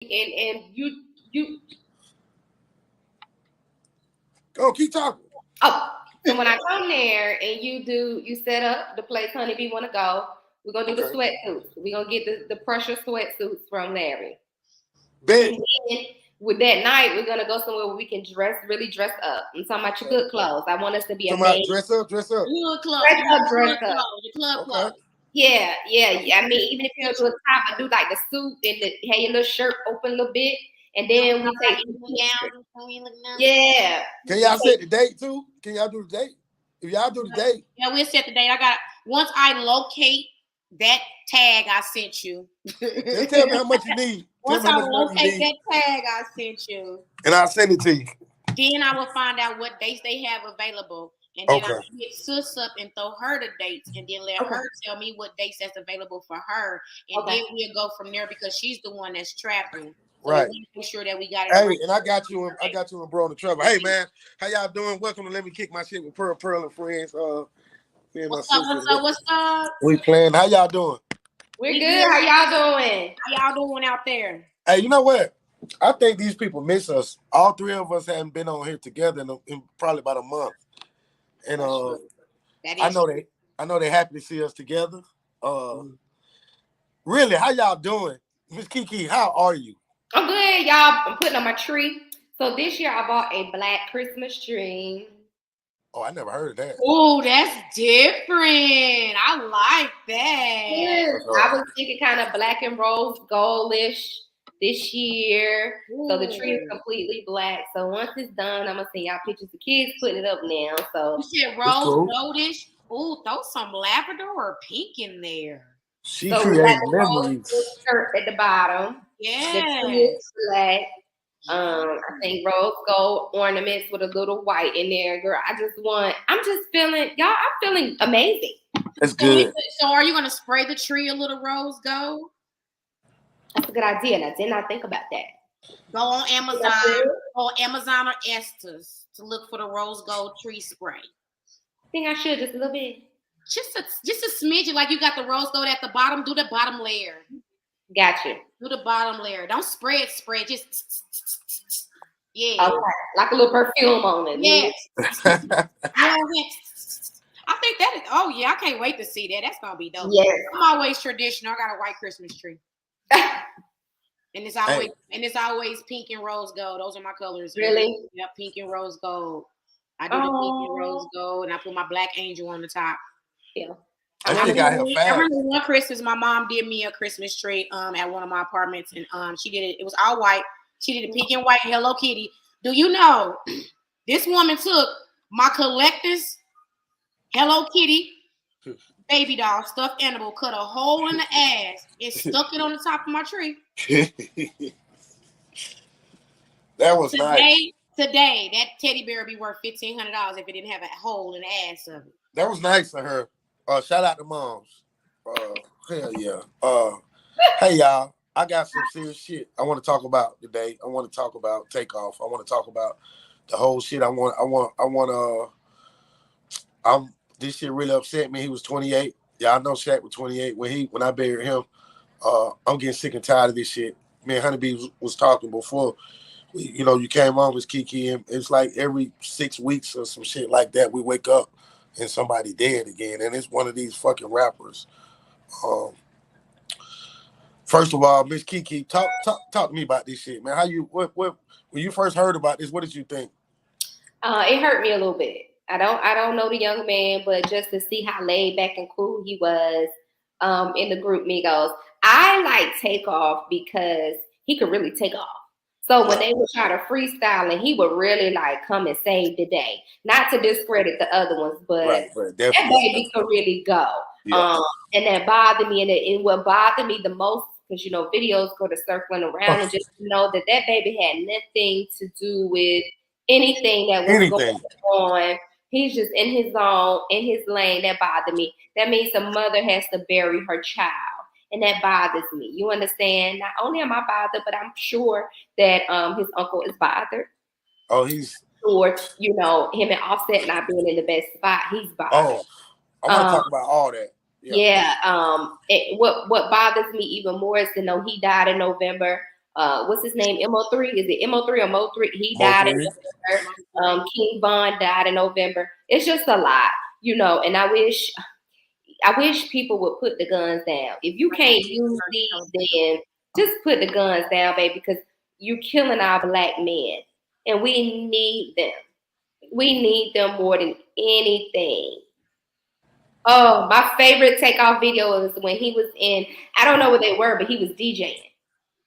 and you. Oh, keep talking. Oh, so when I come there and you set up the place Honeybee want to go, we're gonna do the Okay. sweatsuits. We're gonna get the pressure sweatsuits from Larry. Bet. And then with that night, we're gonna go somewhere where we can really dress up. I'm talking about your good clothes. I want us to be Somebody amazing. dress up, dress up. Good clothes. Dress up. The club Okay. clothes. Yeah. I mean, even if you don't do a top, but do like the suit and have your little shirt open a little bit, and then we take yeah. Can y'all set the date too? Can y'all do the date? If y'all do the date, Yeah, we'll set the date. I got once I locate that tag I sent you. just tell me how much you need. Once I locate that tag I sent you, and I'll send it to you. then I will find out what dates they have available. And then I hit Sus up and throw her the dates and then let her tell me what dates that's available for her. And then we'll go from there because she's the one that's traveling. So right. Make sure that we got it. Hey, right. And I got you and bro in the trouble. Hey man, how y'all doing? Welcome to Let Me Kick My Shit with Pearl and friends. What's up? We playing. How y'all doing? We're good. How y'all doing? How y'all doing out there? Hey, you know what? I think these people miss us. All three of us haven't been on here together in probably about a month. And I know they happy to see us together. Really, how y'all doing? Miss Kiki, how are you? I'm good, y'all. I'm putting on my tree. So this year I bought a black Christmas tree. Oh, I never heard of that. Oh, that's different. I like that. Yeah, I was thinking kind of black and rose goldish this year. Ooh. So the tree is completely black. So once it's done, I'm gonna send y'all pictures. The kids putting it up now. So you said rose goldish. Ooh, throw some lavender or pink in there. She creates memories. Skirt at the bottom. Yeah. Black. I think rose gold ornaments with a little white in there, girl. I'm just feeling, y'all. I'm feeling amazing. That's good. So, are you gonna spray the tree a little rose gold? That's a good idea, and I did not think about that. Go on Amazon or Estes to look for the rose gold tree spray. I think I should just a little bit. Just a smidgen, like you got the rose gold at the bottom. Do the bottom layer. Gotcha. Do the bottom layer. Don't spray it. Just yeah. Okay. Like a little perfume on it. Yes. I think that is. Oh yeah, I can't wait to see that. That's gonna be dope. Yes. I'm always traditional. I got a white Christmas tree. And it's always pink and rose gold. Those are my colors. Really? Yeah, pink and rose gold. I do the pink and rose gold, and I put my black angel on the top. Yeah. I remember one Christmas, my mom did me a Christmas tree at one of my apartments, and she did it. It was all white. She did a pink and white Hello Kitty. Do you know this woman took my collector's Hello Kitty baby doll stuffed animal, cut a hole in the ass, and stuck it on the top of my tree. That was nice. Today, that teddy bear would be worth $1,500 if it didn't have a hole in the ass of it. That was nice of her. Shout out to moms. Hell yeah. Hey y'all, I got some serious shit I want to talk about today. I want to talk about Takeoff. I want to talk about the whole shit. This shit really upset me. He was 28. Y'all know Shaq was 28 when I buried him. I'm getting sick and tired of this shit. Me and Honeybee was talking before. You came on with Kiki, and it's like every 6 weeks or some shit like that, we wake up and somebody dead again, and it's one of these fucking rappers. First of all, Miss Kiki, talk to me about this shit, man. What when you first heard about this, what did you think? It hurt me a little bit. I don't know the young man, but just to see how laid back and cool he was in the group Migos. I like Takeoff because he could really take off. So when they would try to freestyle, and he would really like come and save the day. Not to discredit the other ones, but right, that baby could really go. Yeah. And that bothered me, and what bothered me the most, because videos go to circling around, and just know that baby had nothing to do with anything that was going on. He's just in his zone, in his lane. That bothered me. That means the mother has to bury her child. And that bothers me. You understand? Not only am I bothered, but I'm sure that his uncle is bothered. Oh, he's or him and Offset not being in the best spot. He's bothered. Oh, I want to talk about all that. Yeah. What bothers me even more is to know he died in November. what's his name? MO3. Is it MO3 or Mo3? He died in November. King Von died in November. It's just a lot, you know. And I wish people would put the guns down. If you can't use these, then just put the guns down, baby, because you're killing our black men, and we need them. We need them more than anything. Oh, my favorite takeoff video was when he was in, I don't know what they were, but he was DJing.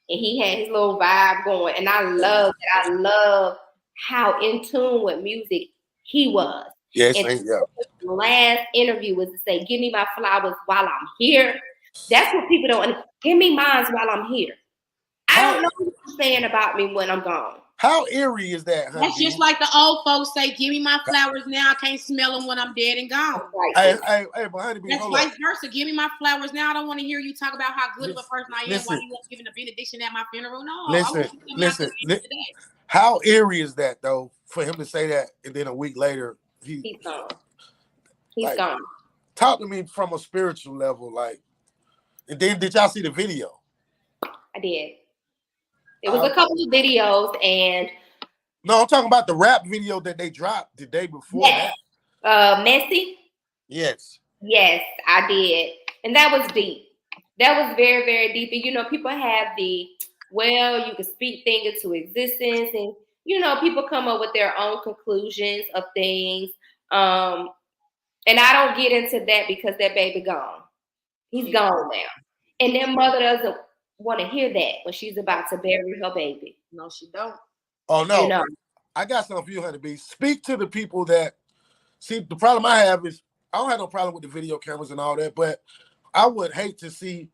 And he had his little vibe going. And I love that. I love how in tune with music he was. Yes, and the last interview was to say, give me my flowers while I'm here. That's what people don't understand. Give me mine while I'm here. I don't know what you're saying about me when I'm gone. How eerie is that, honey? That's just like the old folks say, give me my flowers now. I can't smell them when I'm dead and gone. Hey, but honey, that's vice versa. Give me my flowers now. I don't want to hear you talk about how good of a person I am while you weren't giving a benediction at my funeral. No. Listen. How eerie is that, though, for him to say that, and then a week later, he's gone. He's gone. Talk to me from a spiritual level, like, and then did y'all see the video? I did. It was a couple of videos, and no, I'm talking about the rap video that they dropped the day before that. Messy. Yes, I did, and that was deep. That was very, very deep. And you know, people have you can speak things into existence, and you know, people come up with their own conclusions of things. And I don't get into that because that baby gone. He's gone now, and their mother doesn't want to hear that when she's about to bury her baby. No, she don't. Oh no, you know? I got something for you, Honey B. Speak to the people that see. The problem I have is I don't have no problem with the video cameras and all that, but I would hate to see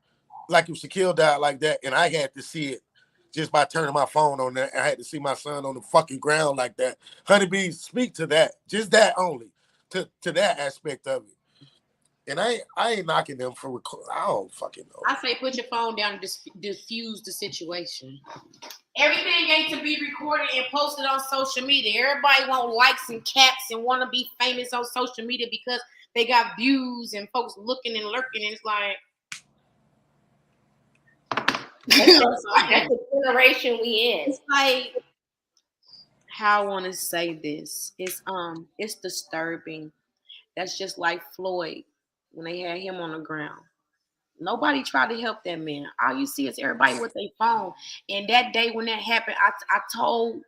like if Shaquille died like that, and I had to see it just by turning my phone on there. I had to see my son on the fucking ground like that. Honey B, speak to that, just that only, to that aspect of it. And I ain't knocking them for record. I don't fucking know. I say put your phone down and diffuse the situation. Everything ain't to be recorded and posted on social media. Everybody want likes and caps and want to be famous on social media because they got views and folks looking and lurking. And it's like, that's the generation we in. It's like, how I want to say this. It's disturbing. That's just like Floyd. When they had him on the ground, nobody tried to help that man. All you see is everybody with their phone. And that day when that happened, I told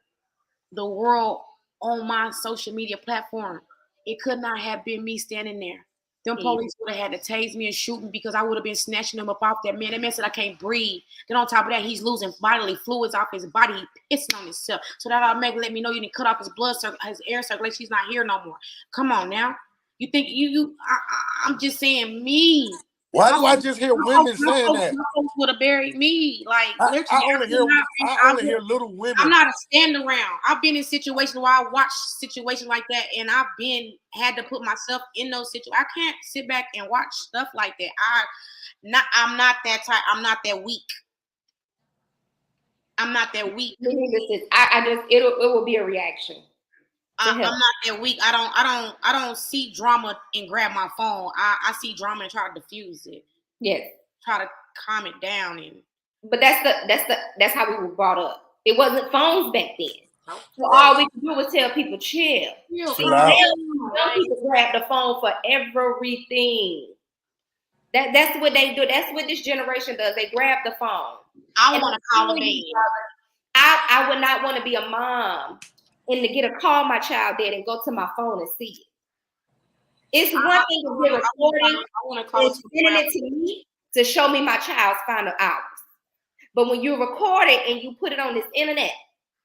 the world on my social media platform, it could not have been me standing there. Them police would have had to tase me and shoot me because I would have been snatching them up off that man. That man said I can't breathe. Then on top of that, he's losing bodily fluids off his body. He's pissing on himself. So that automatically let me know you didn't cut off his blood circle, his air circulation. He's not here no more. Come on now. You think I'm just saying me. Why do I just hear women saying that? Folks would have buried me. Like I only hear little women. I'm not a stand around. I've been in situations where I watch situations like that, and I've had to put myself in those situations. I can't sit back and watch stuff like that. I'm not that type. I'm not that weak. I'm not that weak. It will be a reaction. I'm not that weak. I don't see drama and grab my phone. I see drama and try to diffuse it. Yes. Try to calm it down But that's how we were brought up. It wasn't phones back then. So all we could do was tell people chill. See, now people grab the phone for everything. That's what they do. That's what this generation does. They grab the phone. I want to call them in. I would not want to be a mom and to get a call my child dead and go to my phone and see it. It's one thing to get recording and sending it to me to show me my child's final hours. But when you record it and you put it on this internet,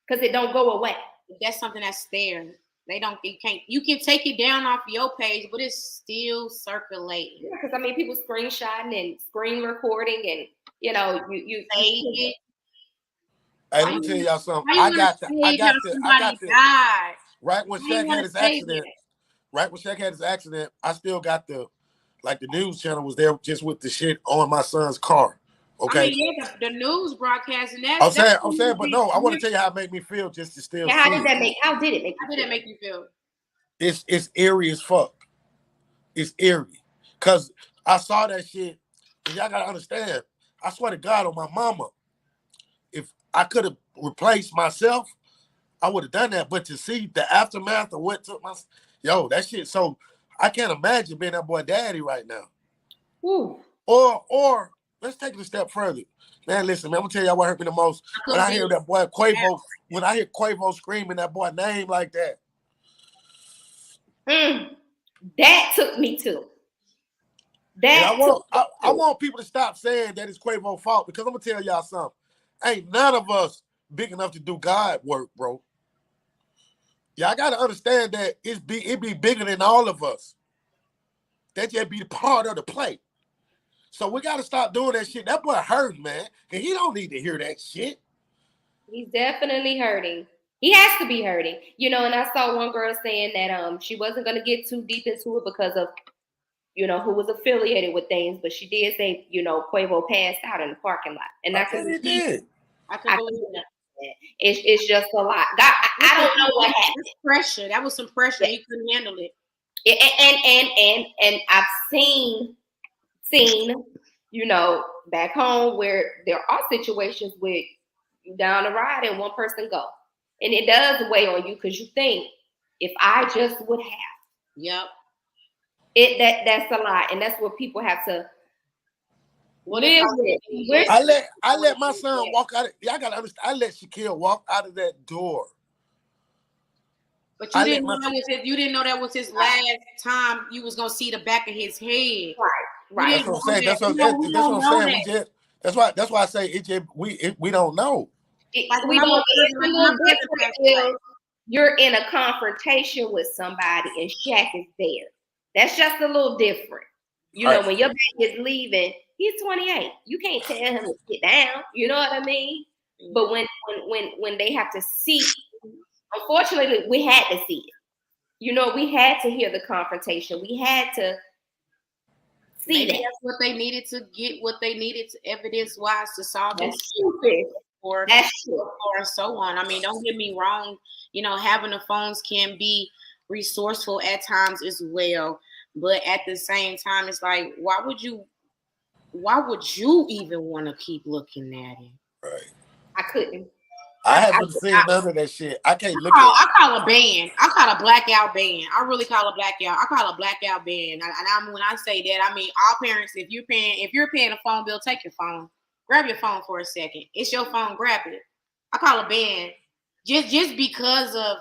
because it don't go away. That's something that's there. You can take it down off your page, but it's still circulating. Yeah, because I mean people screenshotting and screen recording and you save it. Hey, let me tell y'all something. I got the right when Shaq had his accident. Right when Shaq had his accident, I still got the news channel was there just with the shit on my son's car. Okay. I mean, yeah, the news broadcasting that. I'm saying, but no, I want to tell you how it made me feel just to still. Yeah, how did it make you feel? It's eerie as fuck. It's eerie. Cause I saw that shit, and y'all gotta understand. I swear to God on my mama, if I could have replaced myself, I would have done that. But to see the aftermath of what took my, that shit. So I can't imagine being that boy daddy right now. Ooh. Or let's take it a step further. Man, listen, man, I'm gonna tell y'all what hurt me the most. When I hear that boy Quavo, when I hear Quavo screaming that boy name like that. That took me too. I want people to stop saying that it's Quavo's fault, because I'm gonna tell y'all something. Ain't none of us big enough to do God work, bro. Y'all gotta understand that it be bigger than all of us. That just be part of the play. So we gotta stop doing that shit. That boy hurting, man. And he don't need to hear that shit. He's definitely hurting. He has to be hurting. And I saw one girl saying that she wasn't gonna get too deep into it because of who was affiliated with things, but she did say, Quavo passed out in the parking lot. And I could believe that. It's just a lot. I don't know what happened. Pressure. That was some pressure. He couldn't handle it. And I've seen, back home where there are situations where you down the ride and one person go. And it does weigh on you because you think, if I just would have. Yep. That's a lot. And that's what people have to live with. I let my son walk out. Y'all gotta understand. I let Shaquille walk out of that door. But you didn't know that was his last time you was gonna see the back of his head. Right. That's what I'm saying. That's what I'm saying. That's why I say we don't know. You're in a confrontation with somebody and Shaq is there. That's just a little different. When your baby is leaving, he's 28. You can't tell him to sit down. You know what I mean? But when they have to see, unfortunately, we had to see it. We had to hear the confrontation. We had to see that. That's what they needed to get, what they needed to evidence-wise to solve this. Or so on. I mean, don't get me wrong. Having the phones can be resourceful at times as well. But at the same time, it's like, why would you even want to keep looking at it? Right. I couldn't. I haven't seen none of that shit. I can't look at it. I call a ban. I call a blackout ban. I really call a blackout. I call a blackout ban. And when I say that, I mean all parents, if you're paying a phone bill, take your phone. Grab your phone for a second. It's your phone, grab it. I call a ban. Just because of,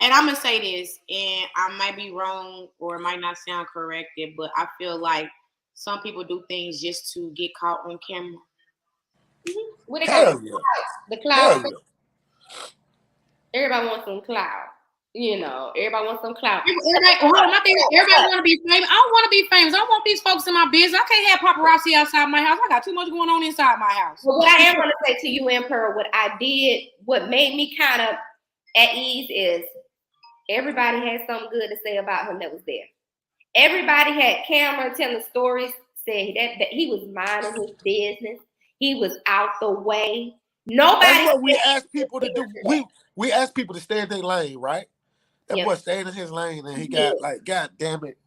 and I'm gonna say this, and I might be wrong or it might not sound corrected, but I feel like some people do things just to get caught on camera. What they call it? The cloud. Yeah. Everybody wants some cloud. Everybody wants some clout. Everybody want to be famous. I don't want to be famous. I don't want these folks in my business. I can't have paparazzi outside my house. I got too much going on inside my house. Well, what I am going to say to you, Emperor, what made me kind of at ease is everybody had something good to say about him that was there. Everybody had camera telling stories, said that he was minding his business. He was out the way. Nobody. That's what we ask people to do. We ask people to stay in their lane, right? That boy stayed in his lane, and he got God damn it.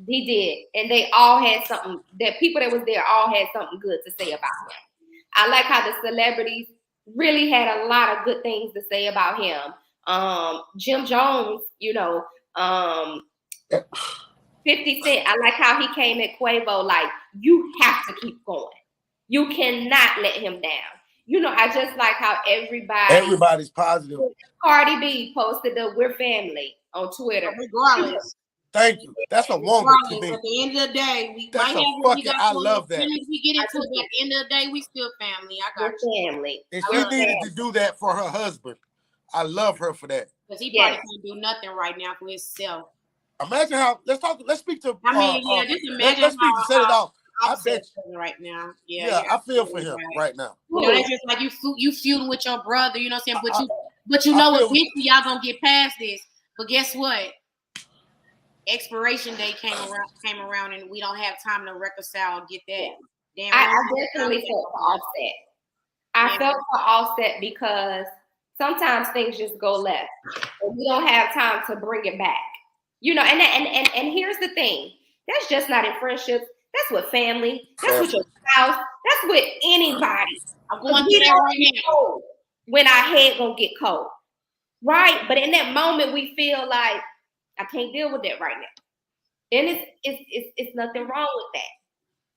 He did, and they all had something. The people that was there all had something good to say about him. I like how the celebrities really had a lot of good things to say about him. Jim Jones, 50 Cent. I like how he came at Quavo like, you have to keep going. You cannot let him down. I just like how everybody's positive. Cardi B posted the "We're Family" on Twitter. Regardless. Thank you. That's a woman to me. At the end of the day, I love that. We get into it. At the end of the day, we still family. I got family. And she needed to do that for her husband. I love her for that. Because he probably can't do nothing right now for himself. Imagine how. Let's speak to. Just imagine let's speak to set it off. I bet right now. I feel for him right now. It's just like you feuding with your brother, you know what I'm saying? But eventually y'all gonna get past this. But guess what? Expiration date came around and we don't have time to reconcile and get that. I definitely felt for Offset. I felt for Offset because sometimes things just go left. And we don't have time to bring it back. And here's the thing. That's just not in friendships. That's with family. That's with your spouse. That's with anybody. I'm going through that right now. When our head gonna get cold, right? But in that moment, we feel like I can't deal with that right now, and it's nothing wrong with that.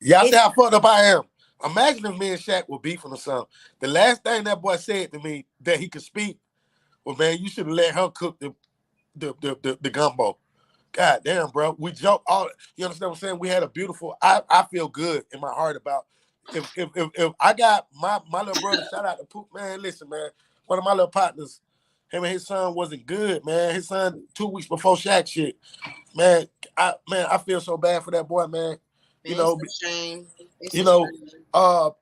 Yeah, I see how fucked up I am. Imagine if me and Shaq were beefing or something. The last thing that boy said to me that he could speak was, "Man, you should have let her cook the gumbo." God damn, bro. We joke all. You understand what I'm saying? We had a beautiful. I feel good in my heart about if I got my little brother. Shout out to Poop, man. Listen, man. One of my little partners, him and his son wasn't good, man. His son 2 weeks before Shaq shit, man. I feel so bad for that boy, man. You know, it's a shame.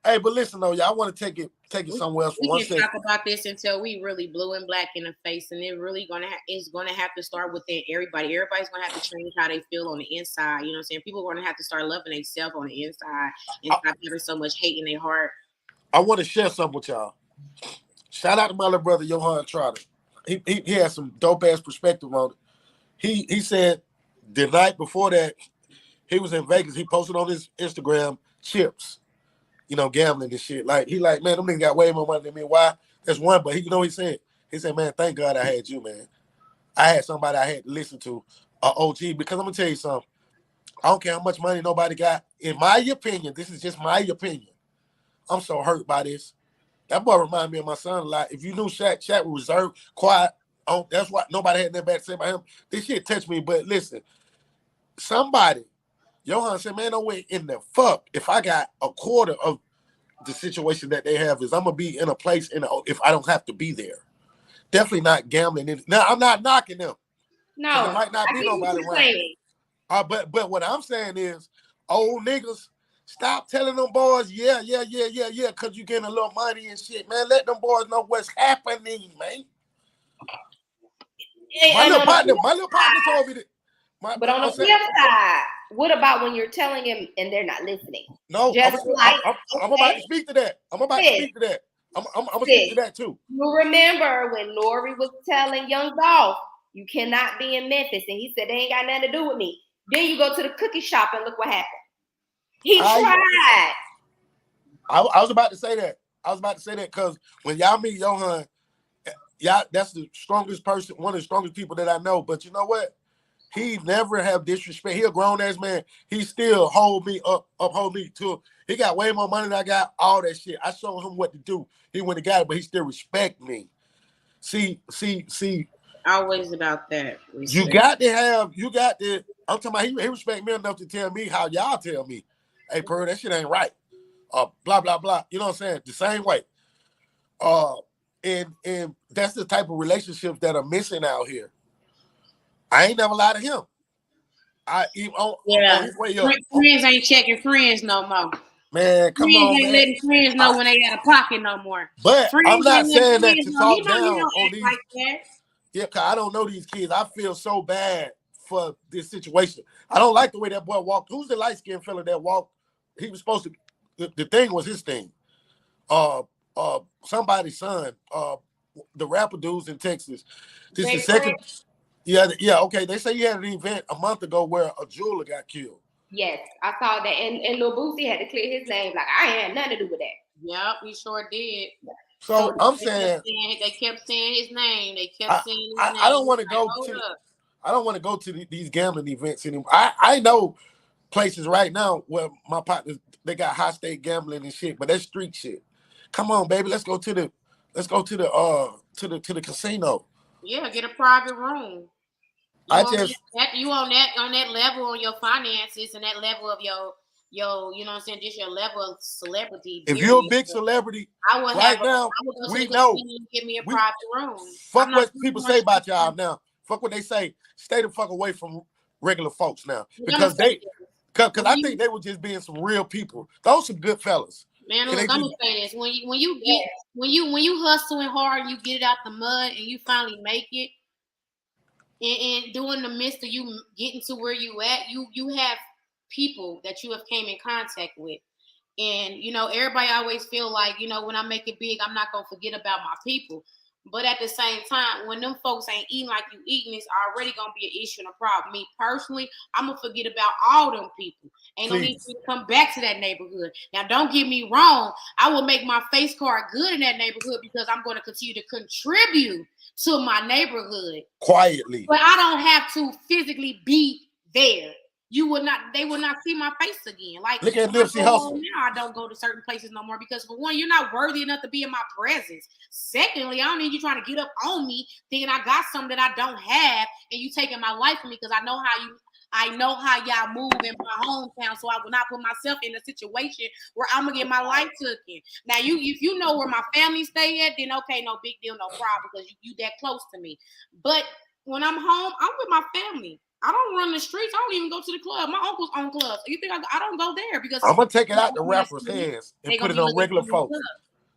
Hey, but listen though, y'all want to take it somewhere else for 1 second. We can talk about this until we really blue and black in the face, and it really it's gonna have to start within everybody. Everybody's gonna have to change how they feel on the inside. You know what I'm saying? People are gonna have to start loving themselves on the inside and stop having so much hate in their heart. I want to share something with y'all. Shout out to my little brother Johan Trotter. He has some dope ass perspective on it. He said the night before that he was in Vegas. He posted on his Instagram chips, gambling and shit. Like man, them niggas got way more money than me. Why? That's one. But he said, man, thank God I had you, man. I had somebody I had to listen to, OG. Because I'm gonna tell you something. I don't care how much money nobody got. In my opinion, this is just my opinion. I'm so hurt by this. That boy remind me of my son a lot. If you knew Shaq was reserved, quiet. That's why nobody had nothing bad to say about him. This shit touched me. But listen, somebody, Johan said, man, no way in the fuck if I got a quarter of the situation that they have is I'm gonna be in a place if I don't have to be there. Definitely not gambling. Now I'm not knocking them. No, there might not be nobody around. But what I'm saying is, old niggas, stop telling them boys, yeah, because you getting a little money and shit, man. Let them boys know what's happening, man. My little partner told me that. But on the flip side, what about when you're telling him and they're not listening? No, I'm about to speak to that. I'm going to speak to that too. You remember when Nori was telling Young Dolph, you cannot be in Memphis, and he said they ain't got nothing to do with me. Then you go to the cookie shop and look what happened. He tried. I was about to say that. Because when y'all meet Johan, that's the strongest person, one of the strongest people that I know. But you know what? He never have disrespect. He a grown ass man. He still hold me to. He got way more money than I got. All that shit. I showed him what to do. He went and got it, but he still respect me. See. Always about that. You got to. I'm talking about he respect me enough to tell me how y'all tell me. Hey, Pearl, that shit ain't right. Blah blah blah. You know what I'm saying? The same way. And that's the type of relationships that are missing out here. I ain't never lied to him. On his way up. Friends ain't checking friends no more. Man, come friends on, ain't man. letting friends know when they got a pocket no more. But friends I'm not saying that to talk down on these. Like that. Yeah, because I don't know these kids. I feel so bad for this situation. I don't like the way that boy walked. Who's the light-skinned fella that walked? He was supposed to. The thing was his thing. Somebody's son. The rapper dudes in Texas. This is the second. Yeah, okay. They say he had an event a month ago where a jeweler got killed. Yes, I saw that. And Lil Boosie had to clear his name. Like, I ain't had nothing to do with that. Yep, he sure did. So I'm saying they kept saying his name. They kept saying his name. I don't want to go to. I don't want to go to these gambling events anymore. I know places right now where my partners they got high stake gambling and shit, but that's street shit. Come on, baby, let's go to the casino. Yeah, get a private room. You on that level on your finances and that level of your you know what I'm saying, just your level of celebrity. If you're a big celebrity, I would we know. Give me a private room. Fuck what people say about y'all now. Fuck what they say. Stay the fuck away from regular folks now, because I think they were just being some real people. Those some good fellas. Man, I'm gonna say this: when you hustling hard, and you get it out the mud, and you finally make it. And during the midst of you getting to where you at, you have people that you have came in contact with. And, everybody always feel like, when I make it big, I'm not going to forget about my people. But at the same time, when them folks ain't eating like you eating, it's already gonna be an issue and a problem. Me personally, I'm gonna forget about all them people. Ain't no need for me to come back to that neighborhood. Now, don't get me wrong. I will make my face card good in that neighborhood because I'm going to continue to contribute to my neighborhood quietly. But I don't have to physically be there. They will not see my face again. Like, look at Nipsey Hussle. Now I don't go to certain places no more because, for one, you're not worthy enough to be in my presence. Secondly, I don't need you trying to get up on me thinking I got something that I don't have and you taking my life from me because I know how y'all move in my hometown, so I will not put myself in a situation where I'm gonna get my life taken. Now, if you know where my family stay at, then okay, no big deal, no problem, because you that close to me. But when I'm home, I'm with my family. I don't run the streets. I don't even go to the club. My uncle's own clubs. You think I don't go there because I'm gonna take it out the rappers' hands and put it on regular folks.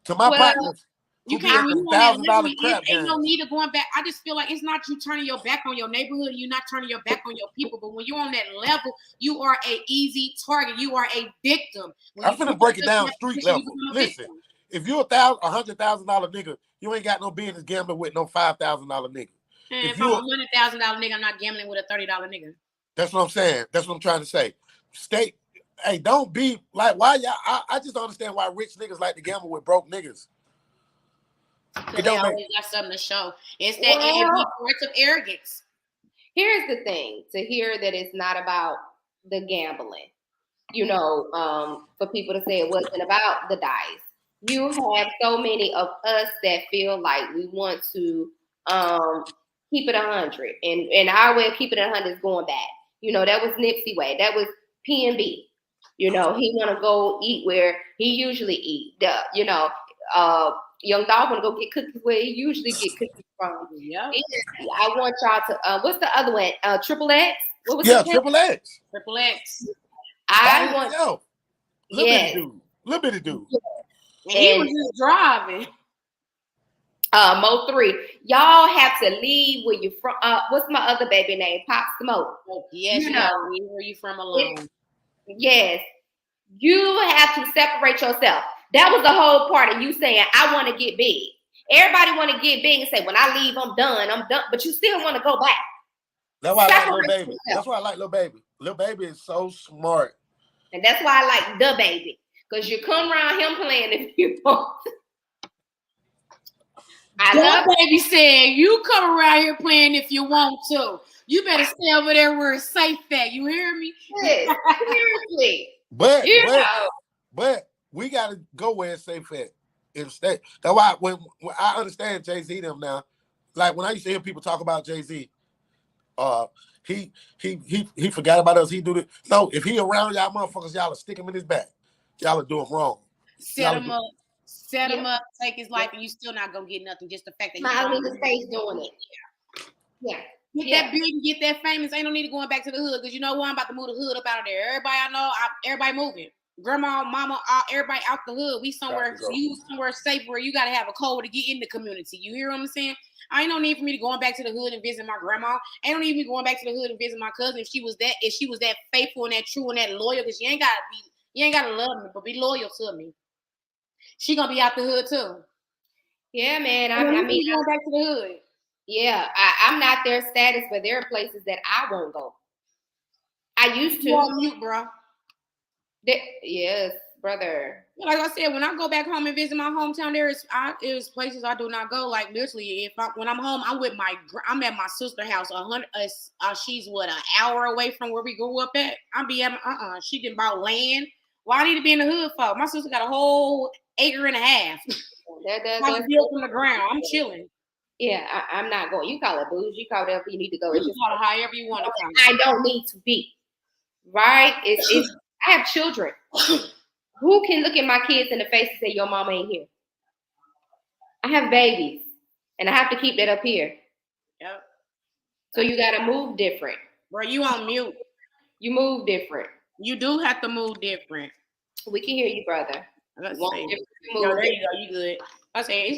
To my partners. You can't be $1,000 crap. Ain't no need of going back. I just feel like it's not you turning your back on your neighborhood. You're not turning your back on your people. But when you're on that level, you are an easy target. You are a victim. I'm finna break it down street level. Listen, if you're $100,000 nigga, you ain't got no business gambling with no $5,000 nigga. And if I'm a $100,000 nigga, I'm not gambling with a $30 nigga. That's what I'm saying. That's what I'm trying to say. Hey, don't be like why y'all. I just don't understand why rich niggas like to gamble with broke niggas. Because they always got something to show. It's that parts of arrogance. Here's the thing: to hear that it's not about the gambling. You know, for people to say it wasn't about the dice. You have so many of us that feel like we want to keep it 100, and our way of keeping it 100 is going back. You know, that was Nipsey way. That was P&B. You know, he want to go eat where he usually eat. Young Dolph want to go get cookies where he usually get cookies from. Yeah. I want y'all to. What's the other one? Triple X. What was Triple X. Triple X. I want. Little bitty dude. And he was just driving. Mo 3. Y'all have to leave where you from. What's my other baby name? Pop Smoke. Yes, you know where you from alone. Yes. You have to separate yourself. That was the whole part of you saying, I want to get big. Everybody want to get big and say, when I leave, I'm done. But you still want to go back. That's why I like Lil Baby. That's why I like Lil Baby. Lil Baby is so smart. And that's why I like the baby. Because you come around him playing if you want. The baby said, you come around here playing if you want to. You better stay over there where it's safe at. You hear me? Yes, seriously. But we got to go where it's safe at. Instead, that's why when I understand Jay-Z them now, like when I used to hear people talk about Jay-Z, he forgot about us. He do it. No, if he around y'all motherfuckers, y'all will stick him in his back. Y'all will do him wrong. Set him up, take his life, and you still not gonna get nothing. Just the fact that smiling in his face doing it. Yeah. Get that big and get that famous. Ain't no need of going back to the hood because you know what? I'm about to move the hood up out of there. Everybody I know, everybody moving. Grandma, mama, everybody out the hood. We somewhere safe where you gotta have a code to get in the community. You hear what I'm saying? I ain't no need for me to going back to the hood and visit my grandma. Ain't no need for me going back to the hood and visit my cousin if she was that faithful and that true and that loyal. Because you ain't gotta love me, but be loyal to me. She gonna be out the hood too. Yeah, man. I mean, going back to the hood. Yeah, I'm not their status, but there are places that I won't go. I used to. You on mute, bro. Yes, brother. Like I said, when I go back home and visit my hometown, there's places I do not go. Like literally, when I'm home, I'm at my sister's house. She's an hour away from where we grew up at. I'll be at she didn't buy land. Why I need to be in the hood for? My sister got a whole acre and a half. That's built from the ground. I'm chilling. Yeah, I'm not going. You call it booze. You call it whatever you need to go. You call it however you want to call it. I don't need to be. Right? I have children. Who can look at my kids in the face and say, your mama ain't here? I have babies. And I have to keep that up here. Yep. So you got to move different. Bro, you on mute. You move different. You do have to move different. We can hear you, brother. Let's see. No, there you go. You good. I say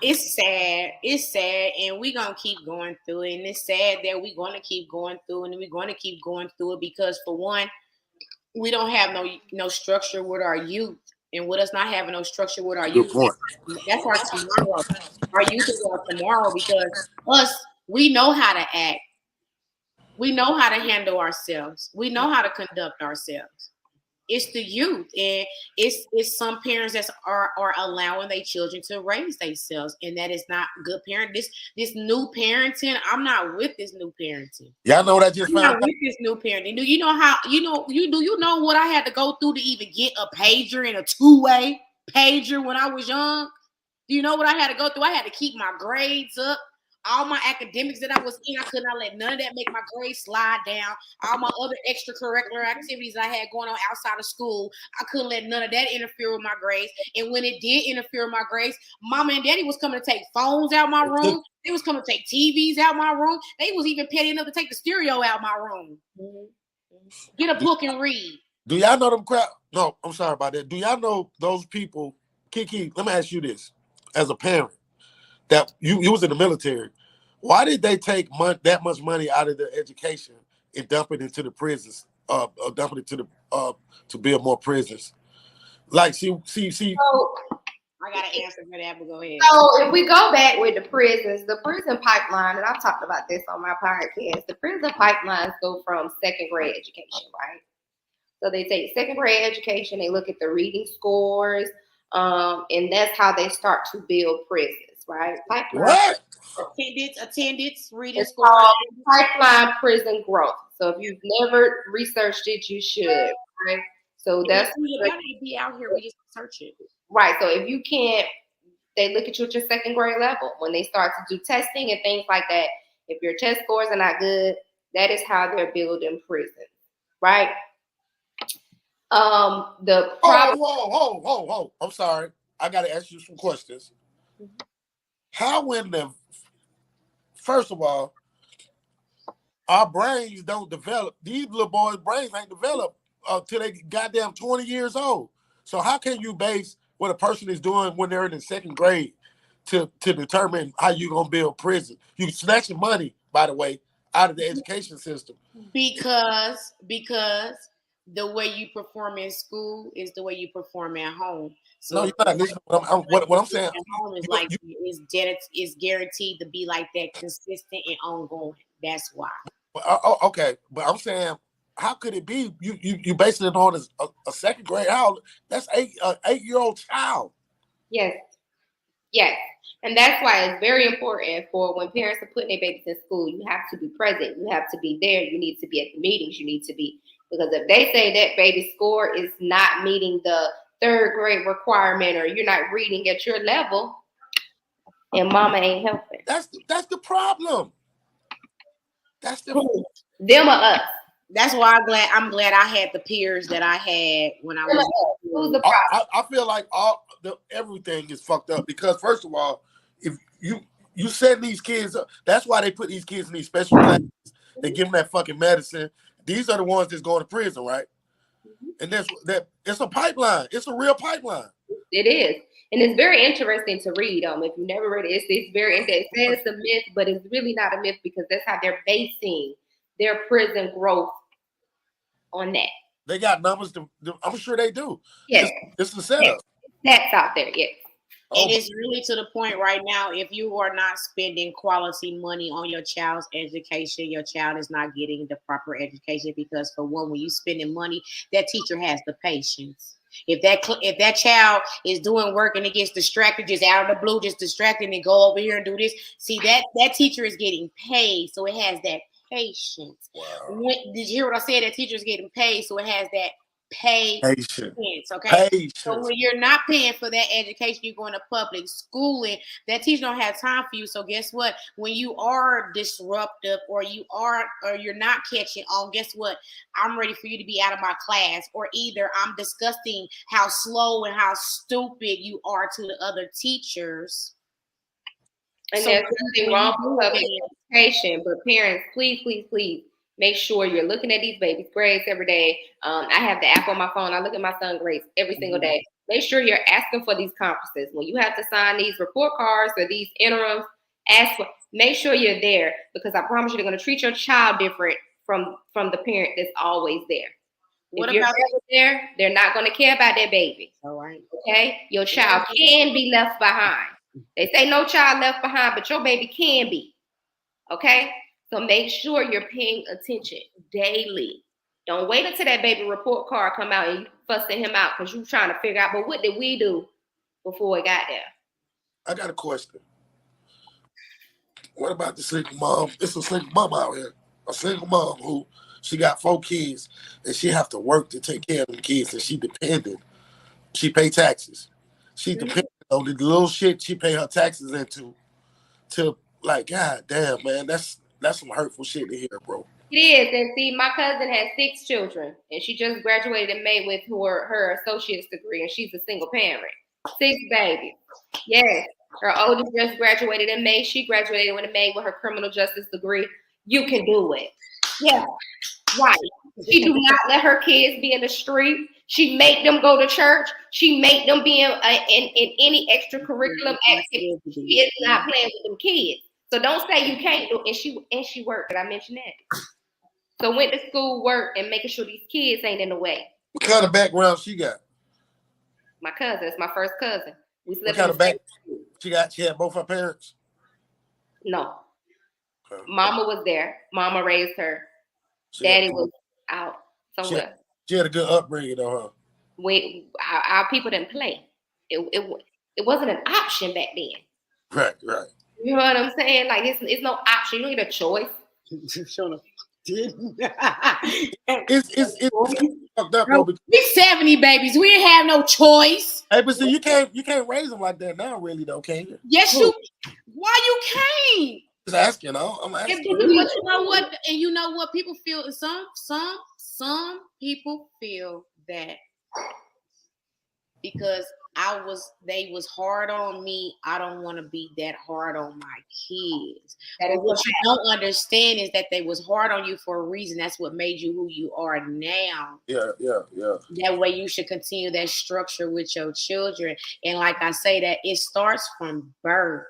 it's sad. It's sad, and we're gonna keep going through it. And it's sad that we're gonna keep going through it, and we're gonna keep going through it because, for one, we don't have no structure with our youth. And with us not having no structure with our Good youth, point. that's our tomorrow. Our youth is our tomorrow because we know how to act. We know how to handle ourselves. We know how to conduct ourselves. It's the youth, and it's some parents that are allowing their children to raise themselves, and that is not good parent. This new parenting, I'm not with this new parenting. Y'all know what I just I'm found not with this new parenting. Do you know how you know what I had to go through to even get a pager and a two-way pager when I was young? Do you know what I had to go through? I had to keep my grades up. All my academics that I was in, I could not let none of that make my grades slide down. All my other extracurricular activities I had going on outside of school, I couldn't let none of that interfere with my grades. And when it did interfere with my grades, Mama and Daddy was coming to take phones out my room. They was coming to take TVs out my room. They was even petty enough to take the stereo out my room. Get a book and read. Do y'all know them crap? No, I'm sorry about that. Do y'all know those people? Kiki, let me ask you this: as a parent, that you was in the military, why did they take that much money out of their education and dump it into the prisons? Dump it into the to build more prisons. Like, see. So, I got an answer for that, but go ahead. So if we go back with the prison pipeline, and I've talked about this on my podcast, the prison pipelines go from second grade education, right? So they take second grade education, they look at the reading scores, and that's how they start to build prisons, right? Pipeline. What? Attendance, reading scores. Pipeline prison growth. So if you've never researched it, you should, right? So that's be out here. We just search it. Right. So if you can't, they look at you at your second grade level when they start to do testing and things like that. If your test scores are not good, that is how they're building prisons, right? The problem. Whoa. I'm sorry. I got to ask you some questions. How in the first of all, our brains don't develop. These little boys' brains ain't developed till they goddamn 20 years old. So how can you base what a person is doing when they're in the second grade to determine how you're gonna build prison? You snatching money, by the way, out of the education system. Because the way you perform in school is the way you perform at home. So no, you're not listening. What I'm saying at home is is guaranteed to be like that, consistent and ongoing. That's why. Okay, but I'm saying, how could it be? You basing it on a second grade? How that's 8-year-old child? Yes, and that's why it's very important for when parents are putting their babies in school. You have to be present. You have to be there. You need to be at the meetings. You need to be, because if they say that baby's score is not meeting the third grade requirement, or you're not reading at your level, and mama ain't helping. That's the problem. That's the them or us. That's why I'm glad I had the peers that I had when I was. Who's the problem? I feel like everything is fucked up because first of all, if you set these kids up, that's why they put these kids in these special classes. They give them that fucking medicine. These are the ones that's going to prison, right? And it's a pipeline. It's a real pipeline. It is. And it's very interesting to read. If you never read it, it's very interesting. It says it's a myth, but it's really not a myth because that's how they're basing their prison growth on that. They got numbers. I'm sure they do. Yes. It's the setup. That's out there, yes. And it's really to the point right now, if you are not spending quality money on your child's education, your child is not getting the proper education because, for one, when you're spending money, that teacher has the patience. If that child is doing work and it gets distracted, just out of the blue, just distracted and go over here and do this, see, that teacher is getting paid, so it has that patience. Wow. Did you hear what I said? That teacher is getting paid, so it has that patience. Okay. Patience. So when you're not paying for that education, you're going to public schooling. That teacher don't have time for you. So guess what? When you are disruptive or you're not catching on, guess what? I'm ready for you to be out of my class. Or either I'm discussing how slow and how stupid you are to the other teachers. And there's nothing wrong with public education, but parents, please. Make sure you're looking at these babies' grades every day. I have the app on my phone. I look at my son's grades every single day. Make sure you're asking for these conferences. When you have to sign these report cards or these interims, make sure you're there, because I promise you they're going to treat your child different from the parent that's always there. What if you're about there, they're not going to care about their baby. All right. Okay? Your child can be left behind. They say no child left behind, but your baby can be. Okay? So make sure you're paying attention daily. Don't wait until that baby report card come out and you fussing him out because you're trying to figure out, but what did we do before it got there? I got a question. What about the single mom? It's a single mom out here. A single mom who she got 4 kids and she have to work to take care of them kids and she dependent. She pay taxes. She dependent on the little shit she pay her taxes into. To like, God damn, man, that's some hurtful shit to hear, bro. It is. And see, my cousin has 6 children and she just graduated in May with her associate's degree and she's a single parent. 6 babies. Yes. Her oldest just graduated in May. She graduated in May with her criminal justice degree. You can do it. Yeah. Right. She do not let her kids be in the street. She make them go to church. She make them be in any extracurricular activity. She is not playing with them kids. So don't say you can't do it. And she worked. Did I mention that? So went to school, work, and making sure these kids ain't in the way. What kind of background she got? My cousin. It's my first cousin. We What kind of background she got? She had both her parents? No. Okay. Mama was there. Mama raised her. Daddy was out somewhere. She had a good upbringing, though, huh? Our people didn't play. It wasn't an option back then. Right. You know what I'm saying? Like it's no option. You don't get a choice. It's fucked up, bro. We 70 babies. We didn't have no choice. Hey, but see, you can't raise them like that now, really, though, can you? Yes, you. Why you can't? Just asking, I'm asking. But you know what? And you know what? People feel some people feel that because they was hard on me. I don't want to be that hard on my kids. But what you don't understand is that they was hard on you for a reason. That's what made you who you are now. Yeah. That way you should continue that structure with your children. And like I say, that it starts from birth.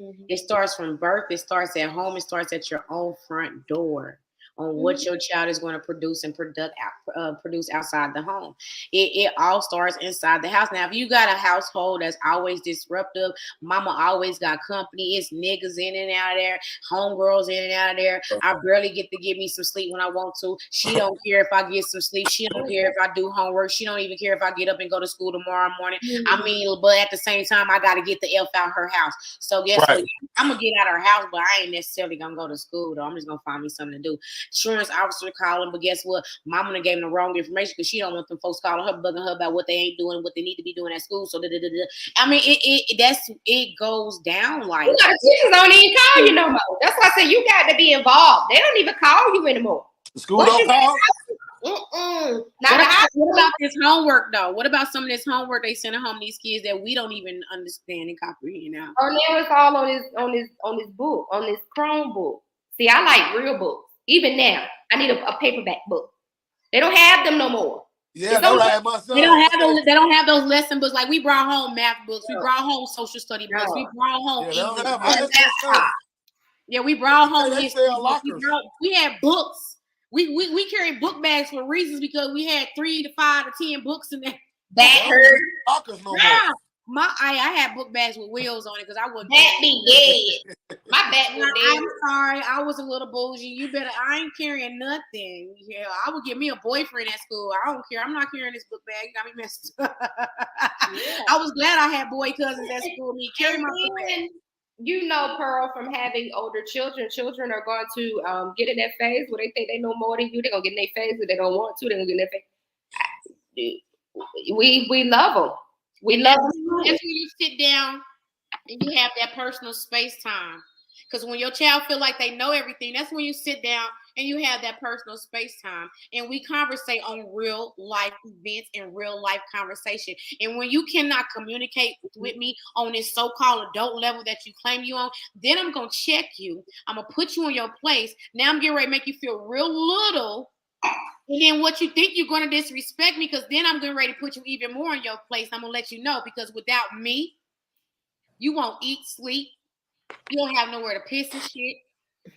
Mm-hmm. It starts from birth. It starts at home. It starts at your own front door on what your child is going to produce and produce outside the home. It all starts inside the house. Now, if you got a household that's always disruptive, mama always got company, it's niggas in and out of there, homegirls in and out of there. I barely get to give me some sleep when I want to. She don't care if I get some sleep. She don't care if I do homework. She don't even care if I get up and go to school tomorrow morning. Mm-hmm. I mean, but at the same time, I got to get the F out her house. So guess what? I'm going to get out of her house, but I ain't necessarily going to go to school, though. I'm just going to find me something to do. Insurance officer calling, but guess what? Mama gave them the wrong information because she don't want them folks calling her, bugging her about what they ain't doing, what they need to be doing at school. So I mean, it goes down like a lot of teachers don't even call you no more. That's why I say you got to be involved. They don't even call you anymore. The school don't call. What about this homework though? What about some of this homework they send home these kids that we don't even understand and comprehend now? Oh, now it's all on this book, on this Chromebook. See, I like real books. Even now, I need a paperback book. They don't have them no more. Yeah, they don't have those lesson books. Like we brought home math books, we brought home social study books, we brought home we brought home history. We had books. We carried book bags for reasons because we had 3 to 5 to 10 books in there. That hurt. I had book bags with wheels on it because I wouldn't. That be dead. My back was dead. I'm sorry, I was a little bougie. I ain't carrying nothing. Yeah, I would get me a boyfriend at school. I don't care. I'm not carrying this book bag. You got me messed up. Yeah. I was glad I had boy cousins at school. Me carry my book bag. You know, Pearl, from having older children are going to get in that phase where they think they know more than you. They're going to get in their phase, but they don't want to. They're going to get in their phase. We love them. We love them. That's when you sit down and you have that personal space time. Because when your child feel like they know everything, that's when you sit down and you have that personal space time. And we conversate on real life events and real life conversation. And when you cannot communicate with me on this so-called adult level that you claim you on, then I'm going to check you. I'm going to put you in your place. Now I'm getting ready to make you feel real little. And then what you think you're going to disrespect me, because then I'm getting ready to put you even more in your place. I'm going to let you know, because without me, you won't eat, sleep. You don't have nowhere to piss and shit.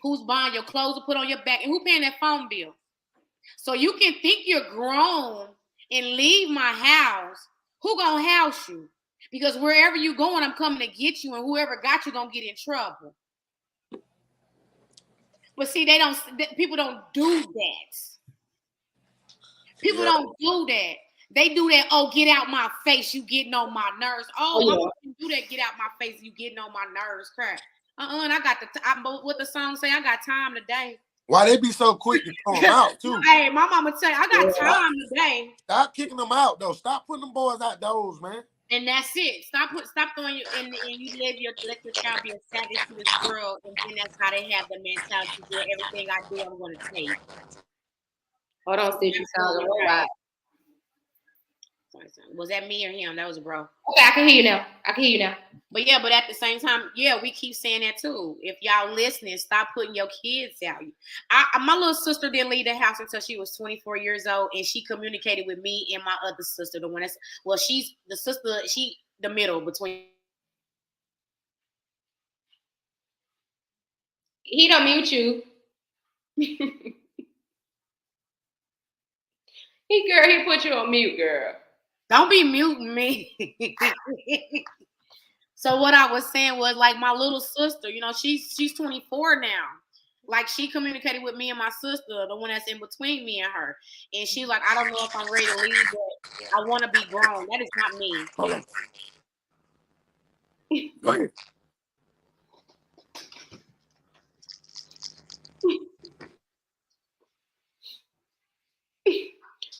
Who's buying your clothes to put on your back? And who paying that phone bill? So you can think you're grown and leave my house. Who gonna house you? Because wherever you going, I'm coming to get you, and whoever got you gonna get in trouble. But see, people don't do that. People don't do that. They do that, oh, get out my face, you getting on my nerves. Oh, yeah. Do that, get out my face, you getting on my nerves, crap. And I got what the song say, I got time today. Why they be so quick to throw them out, too? Hey, my mama tell you, I got time today. Stop kicking them out, though. Stop putting them boys outdoors, man. And that's it. Stop throwing you in, and you let your child be a savage to this world, and then that's how they have the mentality to do everything I do, I'm going to take. Hold on, Stitch, you sound a robot. Was that me or him? That was a bro. Okay, I can hear you now. But yeah, but at the same time, yeah, we keep saying that too. If y'all listening, stop putting your kids out. My little sister didn't leave the house until she was 24 years old, and she communicated with me and my other sister, the one that's she's the sister, she the middle between. He don't mute you. He put you on mute, girl. Don't be muting me. So what I was saying was, like, my little sister, you know, she's 24 now. Like, she communicated with me and my sister, the one that's in between me and her. And she's like, I don't know if I'm ready to leave, but I want to be grown. That is not me. Hold on. Go ahead.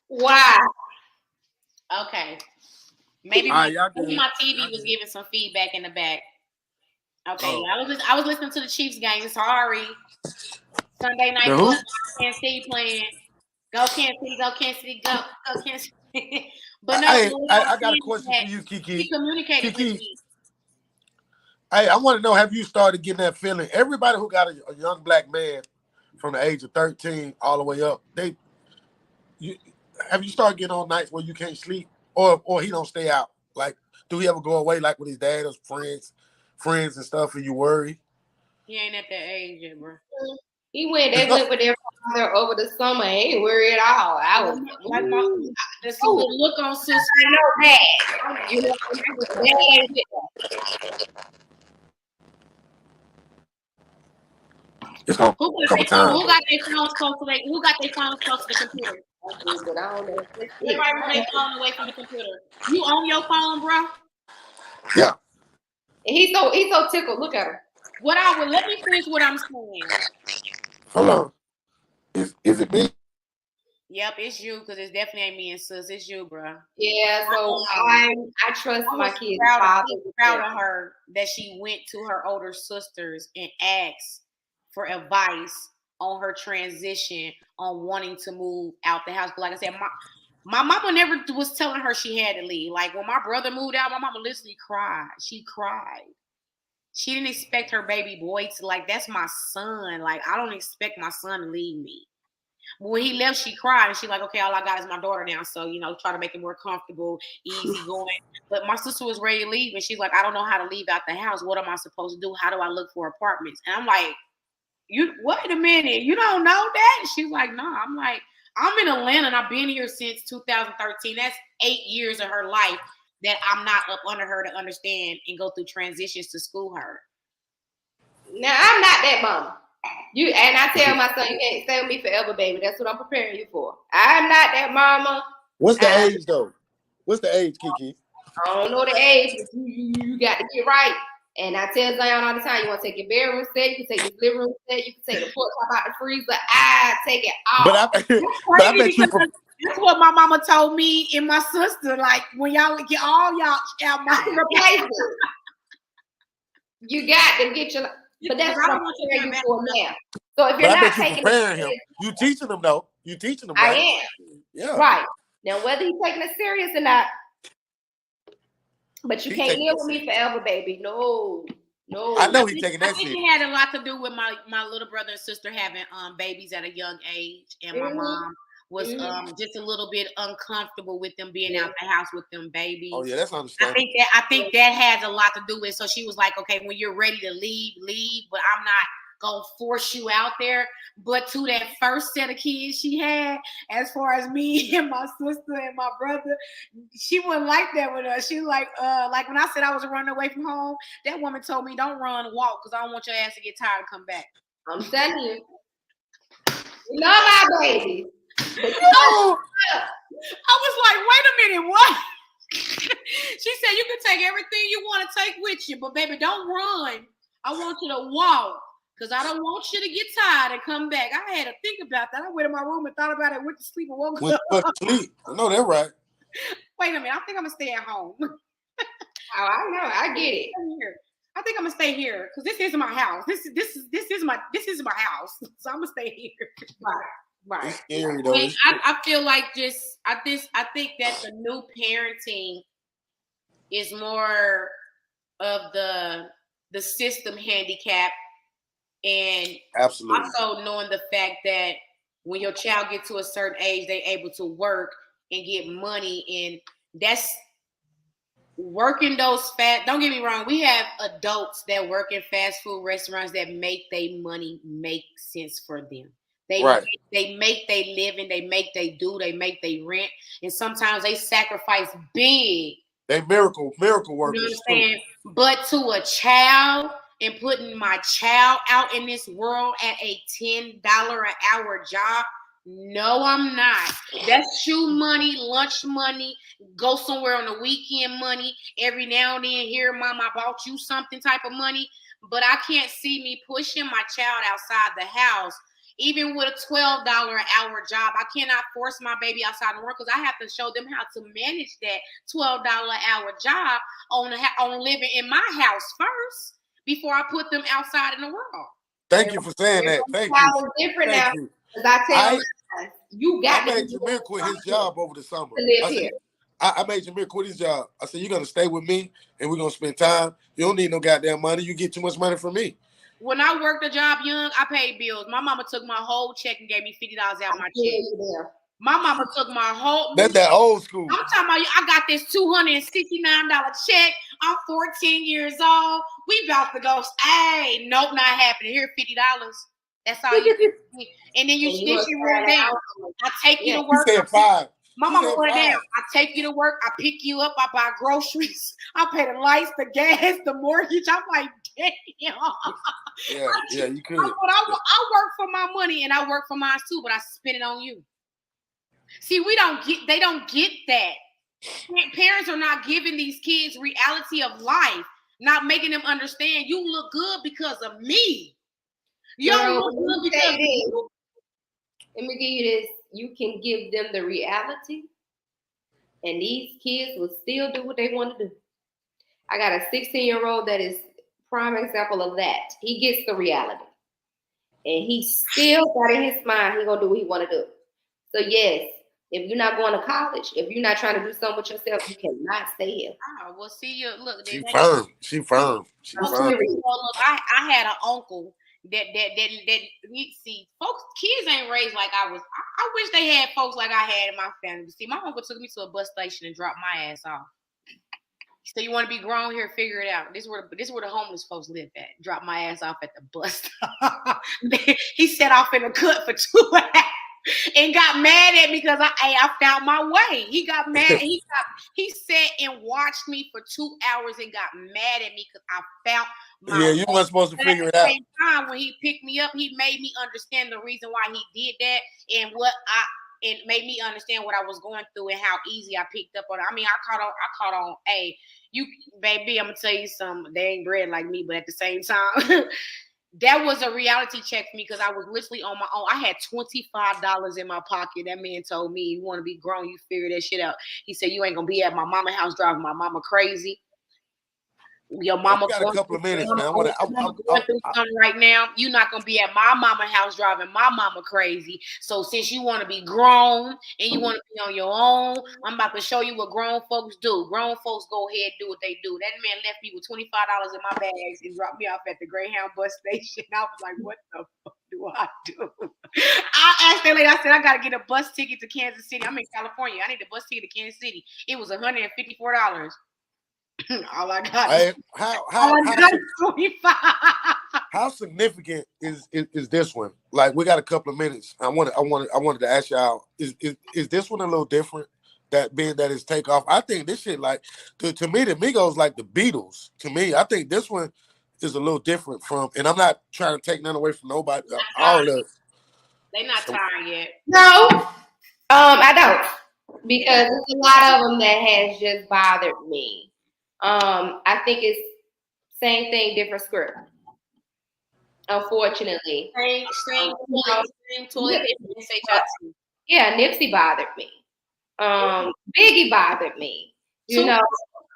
Why? Okay. Maybe my TV was giving some feedback in the back. Okay, I was listening to the Chiefs game. Sorry. Sunday night football, Kansas City playing. Go Kansas City, go Kansas City, go Kansas City. But no, I got a question for you, Kiki. He communicated with me. Hey, I want to know, have you started getting that feeling? Everybody who got a young black man from the age of 13 all the way up, have you started getting on nights where you can't sleep, or he don't stay out? Like, do he ever go away like with his dad or friends and stuff, and you worry? He ain't at that age yet, bro. He went with their father over the summer. He ain't worried at all. I was like, the look on sister. I know that. You know, that ain't it. It's gonna couple times. Who got their phones close to the computer? But I don't know. Everybody put their phone away from the computer. You on your phone, bro? Yeah. And he's so tickled. Look at him. Let me finish what I'm saying. Hold on. Is it me? Yep, it's you, because it's definitely ain't me and sis. It's you, bro. Yeah, so I trust my kids. Proud of her that she went to her older sisters and asked for advice on her transition, on wanting to move out the house. But like I said, my mama never was telling her she had to leave. Like, when my brother moved out, my mama literally cried. She cried. She didn't expect her baby boy to, like, that's my son. Like, I don't expect my son to leave me. But when he left, she cried, and she's like, okay, all I got is my daughter now. So, you know, try to make it more comfortable, easy going. But my sister was ready to leave, and she's like, I don't know how to leave out the house. What am I supposed to do? How do I look for apartments? And I'm like, wait a minute, you don't know that? She's like, no. I'm like, I'm in Atlanta, and I've been here since 2013. That's 8 years of her life that I'm not up under her to understand and go through transitions to school her. Now, I'm not that mama. And I tell my son, you can't stay with me forever, baby. That's what I'm preparing you for. I'm not that mama. What's the age, though? What's the age, Kiki? I don't know the age, but you got to get right. And I tell Zion all the time, you want to take your bedroom set, you can take your living room set, you can take the pork top out the freezer. I take it all. But I bet you. That's what my mama told me and my sister. Like, when y'all get all y'all out my replaces. You got to get your. But that's what I'm preparing you for now. So if you're not taking him, you teaching them though. You teaching them. Right? I am. Yeah. Right. Now, whether he's taking it serious or not, but you can't live with me forever, baby. No. I know he's taking that. I think it had a lot to do with my little brother and sister having babies at a young age, and my mom was just a little bit uncomfortable with them being out the house with them babies. Oh yeah, that's understandable. I think that has a lot to do with it. So she was like, okay, when you're ready to leave, but I'm not gonna force you out there. But to that first set of kids she had, as far as me and my sister and my brother, she wasn't like that with us. She was like when I said I was running away from home, that woman told me, don't run, walk, because I don't want your ass to get tired and come back. I'm telling you. We love our babies. I was like, wait a minute, what? She said, you can take everything you want to take with you, but baby, don't run. I want you to walk, because I don't want you to get tired and come back. I had to think about that. I went in my room and thought about it, went to sleep and woke up. Went to sleep. I know that's right. Wait a minute, I think I'm going to stay at home. Oh, I know, I get it. I think I'm gonna stay here because this is my house. This is my house. So I'm gonna stay here. Right. It's scary though. I feel like I think that the new parenting is more of the system handicap, and absolutely also knowing the fact that when your child gets to a certain age, they're able to work and get money, and that's working those don't get me wrong, we have adults that work in fast food restaurants that make their money make sense for them. They make their living, they make they make their rent, and sometimes they sacrifice big. They miracle workers. You know what I'm saying? But to a child, and putting my child out in this world at a $10 an hour job, no, I'm not. That's shoe money, lunch money, go somewhere on the weekend money. Every now and then, here, Mom, I bought you something type of money. But I can't see me pushing my child outside the house, even with a $12 an hour job. I cannot force my baby outside the world, because I have to show them how to manage that $12 an hour job on living in my house first before I put them outside in the world. Thank you for saying that. Thank you. Different now. I tell you got I made Jameer quit his job over the summer. I made Jameer quit his job. I said, you're going to stay with me and we're going to spend time. You don't need no goddamn money. You get too much money from me. When I worked a job young, I paid bills. My mama took my whole check and gave me $50 out of my check. My mama took my whole. That's that old school. I'm talking about you. I got this $269 check. I'm 14 years old. We about to go. Hey, nope, not happening. Here, $50. That's all you get. And then you run down. I take you to work. You said $5. My mama run down. I take you to work. I pick you up. I buy groceries. I pay the lights, the gas, the mortgage. I'm like, damn. Yeah, you could. I work for my money and I work for mine too, but I spend it on you. See, they don't get that. Parents are not giving these kids reality of life, not making them understand you look good because of me. You don't look good because of you. Let me give you this. You can give them the reality, and these kids will still do what they want to do. I got a 16-year-old that is prime example of that. He gets the reality, and he still got in his mind he gonna do what he want to do. So yes, if you're not going to college, if you're not trying to do something with yourself, you cannot stay here. Oh, well, see you. Look, She firm. Look, I had an uncle that see, folks, kids ain't raised like I was. I wish they had folks like I had in my family. See, my uncle took me to a bus station and dropped my ass off. So you want to be grown here? Figure it out. This is where the homeless folks live at. Drop my ass off at the bus stop. He set off in a cut for 2 hours and got mad at me because I found my way. He got mad. He sat and watched me for 2 hours and got mad at me because I found my way. You weren't supposed to figure it out. At the same time, when he picked me up, he made me understand the reason why he did that and it made me understand what I was going through and how easy I picked up on it. I mean, I caught on, hey, you, baby, I'm going to tell you something. They ain't bred like me, but at the same time, that was a reality check for me because I was literally on my own. I had $25 in my pocket. That man told me, you want to be grown, you figure that shit out. He said, you ain't going to be at my mama's house driving my mama crazy. Your mama got a couple of minutes, man. I'm going through something right now. You're not gonna be at my mama's house driving my mama crazy. So since you want to be grown and you want to be on your own, I'm about to show you what grown folks do. Grown folks go ahead and do what they do. That man left me with $25 in my bags and dropped me off at the Greyhound bus station. I was like, what the fuck do I do? I asked that lady, I said, I gotta get a bus ticket to Kansas City. I'm in California. I need a bus ticket to Kansas City. It was $154. All I got. How How significant is this one? Like, we got a couple of minutes. I wanted to ask y'all, is this one a little different? That being that it's Takeoff. I think this shit, like, to me, the Migos like the Beatles. To me, I think this one is a little different from, and I'm not trying to take none away from nobody. All of they not tired yet. No, I don't, because there's a lot of them that has just bothered me. I think it's same thing, different script. Unfortunately, Same toilet. Yeah, Nipsey bothered me. Biggie bothered me. You know,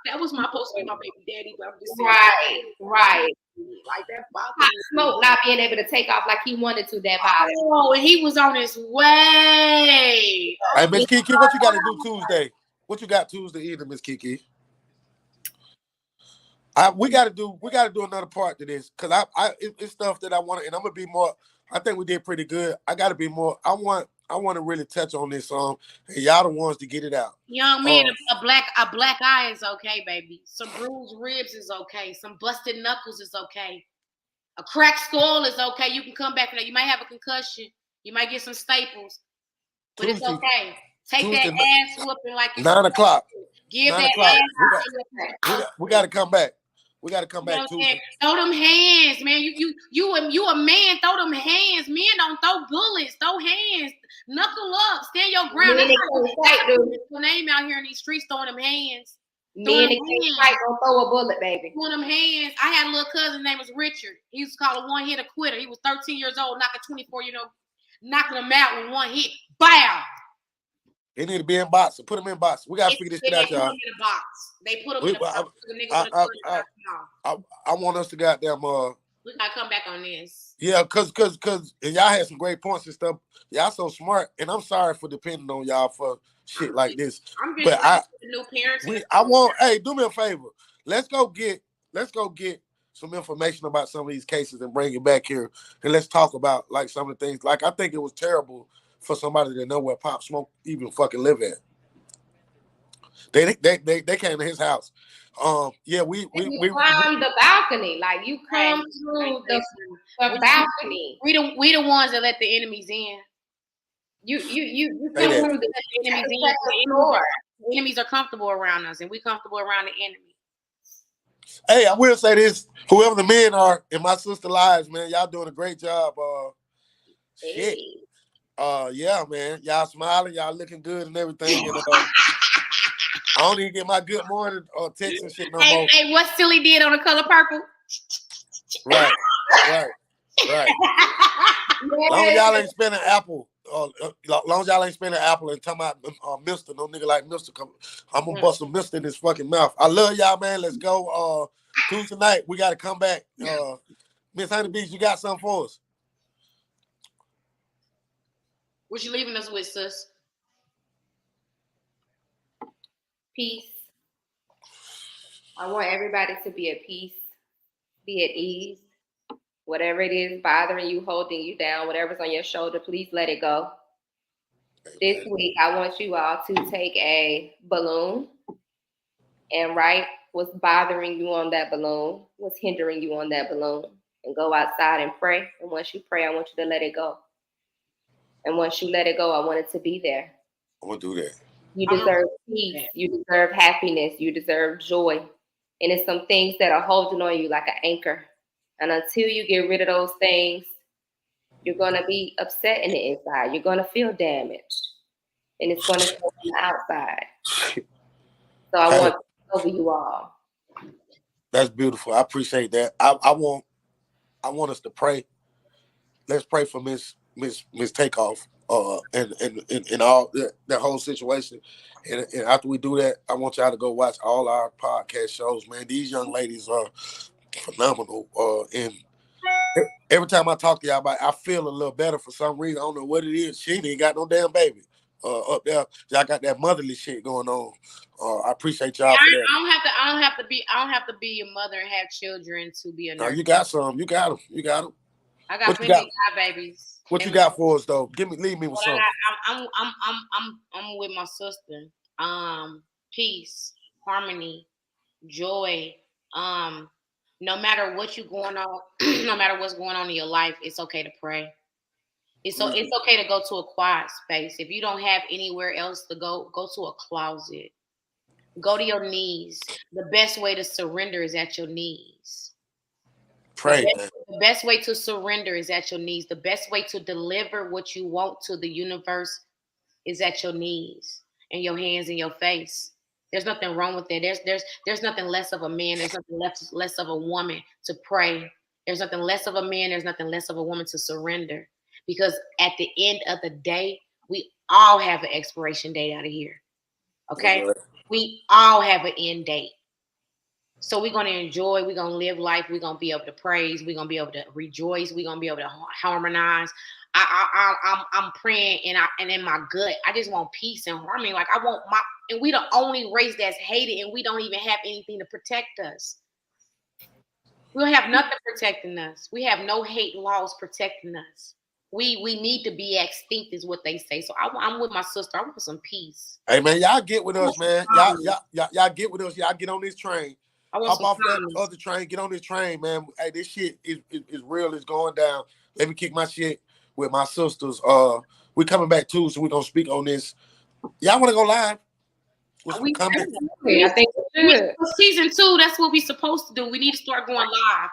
that was my supposed to be my baby daddy, but I'm just saying, right. Like that bothered me. Smoke not being able to take off like he wanted to. That bothered. Oh, and he was on his way. Hey, Miss Kiki, what you got to do Tuesday? What you got Tuesday evening, Miss Kiki? We got to do another part to this, because it's stuff that I want to, and I'm gonna be more. I think we did pretty good. I got to be more. I want to really touch on this and y'all the ones to get it out. Young man, a black eye is okay, baby. Some bruised ribs is okay. Some busted knuckles is okay. A cracked skull is okay. You can come back from that. You might have a concussion. You might get some staples, but Tuesday, it's okay. Take Tuesday, that ass whooping like it's 9 o'clock. Give 9 that o'clock. ass. We got to come back. We got to come back Tuesday. Throw them hands, man. You a man. Throw them hands. Men don't throw bullets. Throw hands. Knuckle up. Stand your ground. Your name out here in these streets throwing them hands. Men can't fight, don't throw a bullet, baby. Throwing them hands. I had a little cousin. His name was Richard. He was called a one-hitter quitter. He was 13 years old, knocking 24-year-old, knocking him out with one hit. Bow. They need to be in box. Put them in box. We gotta figure this shit out, y'all. In a box. They put them in a box. I want us to goddamn. We gotta come back on this. Yeah, cause and y'all had some great points and stuff. Y'all so smart, and I'm sorry for depending on y'all for shit like this. I'm just new parents. Hey, do me a favor. Let's go get some information about some of these cases and bring it back here, and let's talk about like some of the things. Like, I think it was terrible for somebody to know where Pop Smoke even fucking live at. They came to his house. We climbed the balcony. Like, you come through the balcony. We the ones that let the enemies in. You come through the enemies in. The enemies are comfortable around us, and we comfortable around the enemy. Hey, I will say this: whoever the men are in my sister lives, man, y'all doing a great job. Shit. Yeah, man. Y'all smiling, y'all looking good and everything. And, I don't even get my good morning or text and shit no more. Hey, what Silly did on The Color Purple? Right. Long as y'all ain't spending Apple. Long as y'all ain't spending Apple and talking about Mister, no nigga like Mister. I'm gonna bust some Mister in his fucking mouth. I love y'all, man. Let's go. Tuesday night, we gotta come back. Miss Honeybees, you got something for us? What you leaving us with, sis? Peace. I want everybody to be at peace, be at ease. Whatever it is bothering you, holding you down, whatever's on your shoulder, please let it go. This week, I want you all to take a balloon and write what's bothering you on that balloon, what's hindering you on that balloon, and go outside and pray. And once you pray, I want you to let it go. And once you let it go, I want it to be there. I'm gonna do that. You deserve peace. You deserve happiness. You deserve joy. And it's some things that are holding on you like an anchor. And until you get rid of those things, you're going to be upset in the inside. You're going to feel damaged. And it's going to show on the outside. So I want to over you all. That's beautiful. I appreciate that. I want us to pray. Let's pray for Miss Takeoff and all that whole situation. And after we do that, I want y'all to go watch all our podcast shows, man. These young ladies are phenomenal. And every time I talk to y'all about it, I feel a little better for some reason. I don't know what it is. She ain't got no damn baby up there. Y'all got that motherly shit going on. I appreciate y'all for that. I don't have to be a mother and have children to be a nurse. No, you got some. You got them. I got plenty of babies. What you got for us though? Leave me with something. I'm with my sister. Peace, harmony, joy. no matter what you going on, no matter what's going on in your life, it's okay to pray. It's okay to go to a quiet space. If you don't have anywhere else to go to a closet. Go to your knees. The best way to surrender is at your knees. Pray. The best way to surrender is at your knees. The best way to deliver what you want to the universe is at your knees and your hands in your face. There's nothing wrong with that. There's nothing less of a man. There's nothing less of a woman to pray. There's nothing less of a man. There's nothing less of a woman to surrender. Because at the end of the day, we all have an expiration date out of here. Okay? Right. We all have an end date. So we're going to enjoy. We're going to live life. We're going to be able to praise. We're going to be able to rejoice. We're going to be able to harmonize. I'm praying and in my gut, I just want peace and harmony. Like I want and we the only race that's hated and we don't even have anything to protect us. We don't have nothing protecting us. We have no hate laws protecting us. We need to be extinct is what they say. So I'm with my sister. I want some peace. Hey man, y'all get with us, man. Y'all get with us. Y'all get on this train. Hop off that other train. Get on this train, man. Hey, this shit is real. It's going down. Let me kick my shit with my sisters. We coming back too, so we gonna speak on this. Y'all want to go live? I think season 2. That's what we supposed to do. We need to start going live.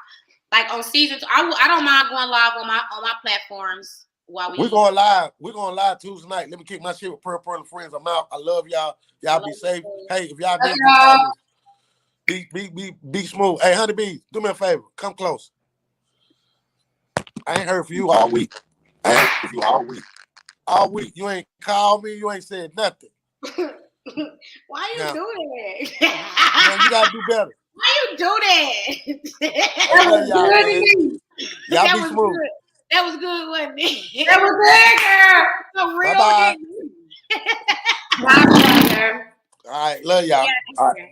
Like on season 2, I don't mind going live on my platforms while we're going live. We're going live Tuesday night. Let me kick my shit with Pearl and friends. I'm out. I love y'all. Y'all be safe. Hey, if y'all be smooth. Hey, Honeybee, do me a favor. Come close. I ain't heard from you all week. All week. You ain't called me. You ain't said nothing. Why you doing that? Man, you gotta do better. Why you do that? Y'all be smooth. Good. That was good, wasn't it? That was good, girl. So real. Bye-bye. Bye, girl. All right, love y'all. Yeah, all right.